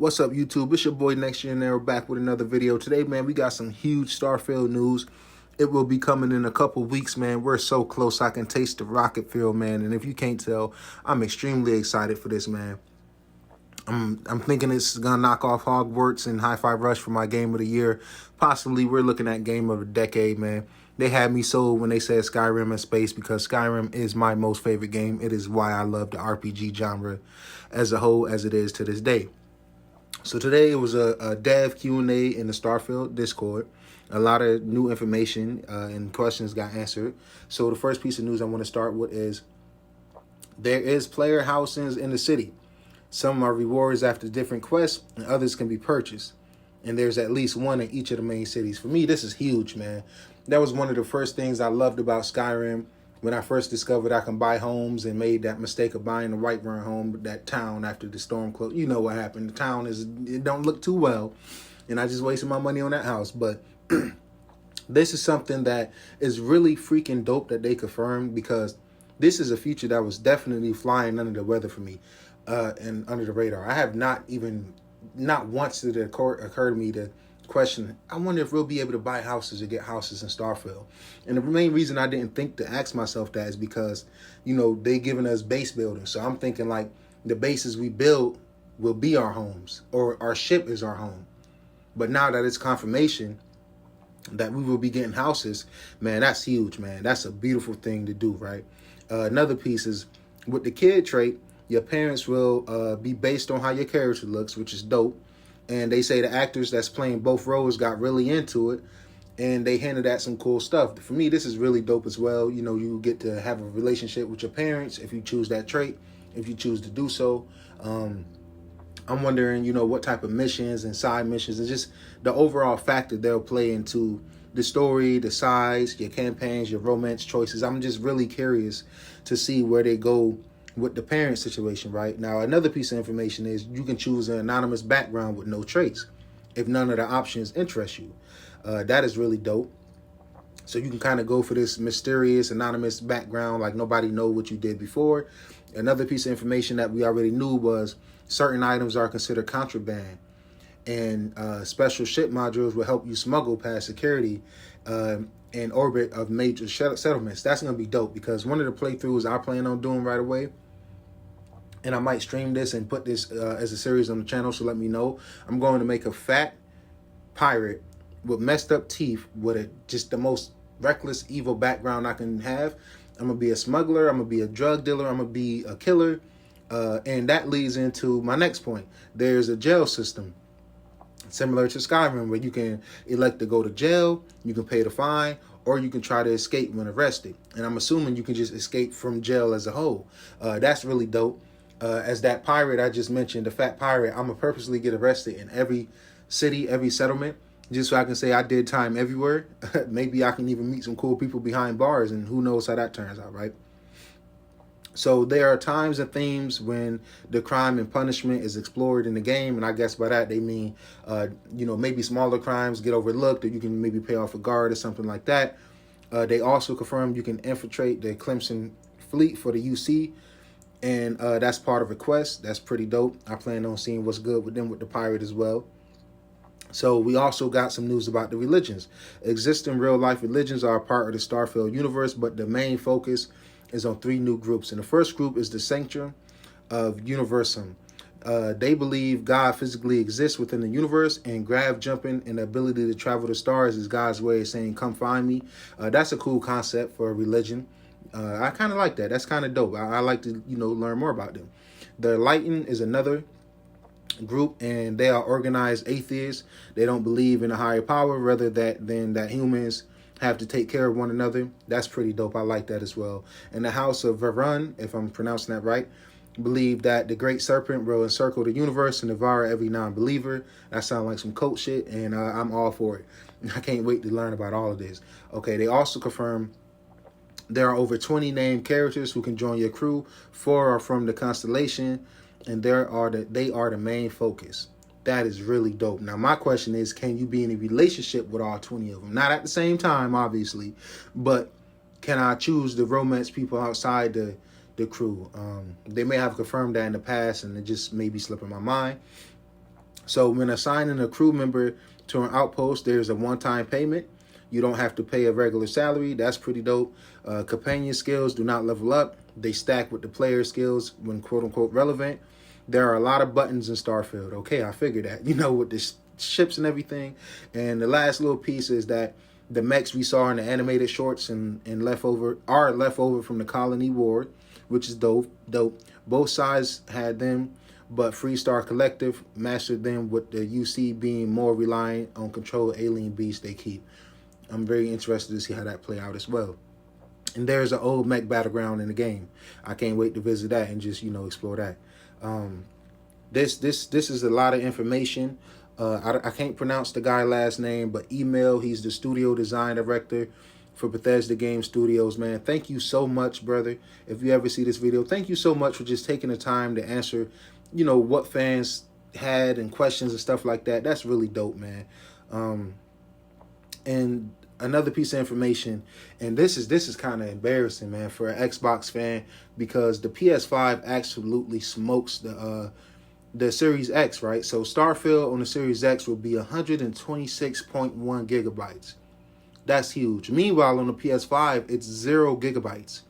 What's up, YouTube? It's your boy Next Year, and we're back with another video. Today, man, we got some huge Starfield news. It will be coming in a couple weeks, man. We're so close. I can taste the rocket fuel, man. And if you can't tell, I'm extremely excited for this, man. I'm thinking it's gonna knock off Hogwarts and Hi-Fi Rush for my game of the year. Possibly, we're looking at game of the decade, man. They had me sold when they said Skyrim in space because Skyrim is my most favorite game. It is why I love the RPG genre as a whole, as it is to this day. So today it was a dev Q&A in the Starfield Discord. A lot of new information and questions got answered. So the first piece of news I want to start with is there is player housings in the city. Some are rewards after different quests, and others can be purchased. And there's at least one in each of the main cities. For me, this is huge, man. That was one of the first things I loved about Skyrim. When I first discovered I can buy homes and made that mistake of buying the Whiterun home, that town after the storm closed. You know what happened. The town it don't look too well. And I just wasted my money on that house. But this is something that is really freaking dope that they confirmed, because this is a feature that was definitely flying under the weather for me and under the radar. I have not once did it occur to me to question, I wonder if we'll be able to buy houses or get houses in Starfield. And the main reason I didn't think to ask myself that is because, you know, they giving us base building. So I'm thinking like the bases we build will be our homes, or our ship is our home. But now that it's confirmation that we will be getting houses, man, that's huge, man. That's a beautiful thing to do, right? Another piece is with the kid trait, your parents will be based on how your character looks, which is dope. And they say the actors that's playing both roles got really into it, and they hinted at some cool stuff. For me, this is really dope as well. You know, you get to have a relationship with your parents if you choose that trait, if you choose to do so. I'm wondering, you know, what type of missions and side missions and just the overall factor they'll play into the story, the size, your campaigns, your romance choices. I'm just really curious to see where they go with the parent situation. Right now, another piece of information is you can choose an anonymous background with no trace if none of the options interest you. That is really dope. So you can kind of go for this mysterious anonymous background, like nobody know what you did before. Another piece of information that we already knew was certain items are considered contraband, and special ship modules will help you smuggle past security in orbit of major settlements. That's going to be dope, because one of the playthroughs I plan on doing right away, and I might stream this and put this as a series on the channel, so let me know. I'm going to make a fat pirate with messed up teeth with just the most reckless, evil background I can have. I'm going to be a smuggler. I'm going to be a drug dealer. I'm going to be a killer. And that leads into my next point. There's a jail system similar to Skyrim where you can elect to go to jail, you can pay the fine, or you can try to escape when arrested. And I'm assuming you can just escape from jail as a whole. That's really dope. As that pirate I just mentioned, the fat pirate, I'm going to purposely get arrested in every city, every settlement, just so I can say I did time everywhere. Maybe I can even meet some cool people behind bars, and who knows how that turns out, right? So there are times and themes when the crime and punishment is explored in the game, and I guess by that they mean, you know, maybe smaller crimes get overlooked, or you can maybe pay off a guard or something like that. They also confirmed you can infiltrate the Clemson fleet for the UC, and that's part of a quest. That's pretty dope. I plan on seeing what's good with them with the pirate as well. So we also got some news about the religions. Existing real-life religions are a part of the Starfield universe, but the main focus is on 3 new groups. And the first group is the Sanctum of Universum. They believe God physically exists within the universe, and grav jumping and the ability to travel to stars is God's way of saying, come find me. That's a cool concept for a religion. I kind of like that. That's kind of dope. I like to, you know, learn more about them. The Enlightened is another group, and they are organized atheists. They don't believe in a higher power rather than that humans have to take care of one another. That's pretty dope. I like that as well. And the House of Varun, if I'm pronouncing that right, believe that the Great Serpent will encircle the universe and devour every non-believer. That sounds like some cult shit, and I'm all for it. I can't wait to learn about all of this. Okay, they also confirm there are over 20 named characters who can join your crew. 4 are from the constellation, and they are the main focus. That is really dope. Now, my question is, can you be in a relationship with all 20 of them? Not at the same time, obviously, but can I choose the romance people outside the crew? They may have confirmed that in the past, and it just may be slipping my mind. So when assigning a crew member to an outpost, there's a one-time payment. You don't have to pay a regular salary. That's pretty dope. Companion skills do not level up. They stack with the player skills when quote-unquote relevant. There are a lot of buttons in Starfield. Okay, I figured that. With the ships and everything. And the last little piece is that the mechs we saw in the animated shorts and leftover are leftover from the Colony War, which is dope. Both sides had them, but Freestar Collective mastered them, with the UC being more reliant on controlled alien beasts they keep. I'm very interested to see how that play out as well. And there's an old mech battleground in the game. I can't wait to visit that and just explore that. This is a lot of information. I can't pronounce the guy last name, but email. He's the studio design director for Bethesda Game Studios, man. Thank you so much, brother. If you ever see this video, thank you so much for just taking the time to answer, what fans had and questions and stuff like that. That's really dope, man. And another piece of information, and this is kind of embarrassing, man, for an Xbox fan, because the PS5 absolutely smokes the Series X, right? So Starfield on the Series X will be 126.1 gigabytes. That's huge. Meanwhile, on the PS5, it's 0 gigabytes.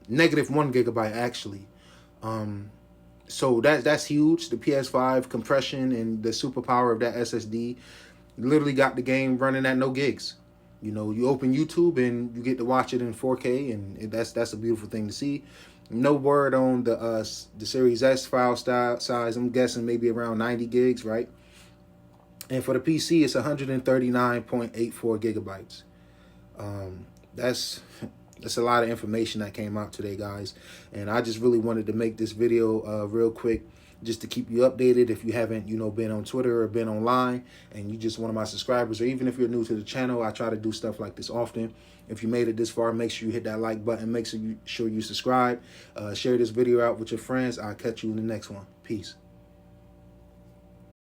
Negative 1 gigabyte, actually. So that's huge. The PS5 compression and the superpower of that SSD literally got the game running at no gigs. You open YouTube and you get to watch it in 4K, and that's a beautiful thing to see. No word on the Series S file size. I'm guessing maybe around 90 gigs, right? And for the PC, it's 139.84 gigabytes. That's a lot of information that came out today, guys. And I just really wanted to make this video real quick, just to keep you updated. If you haven't, been on Twitter or been online and you just one of my subscribers, or even if you're new to the channel, I try to do stuff like this often. If you made it this far, make sure you hit that like button. Make sure you subscribe. Share this video out with your friends. I'll catch you in the next one. Peace.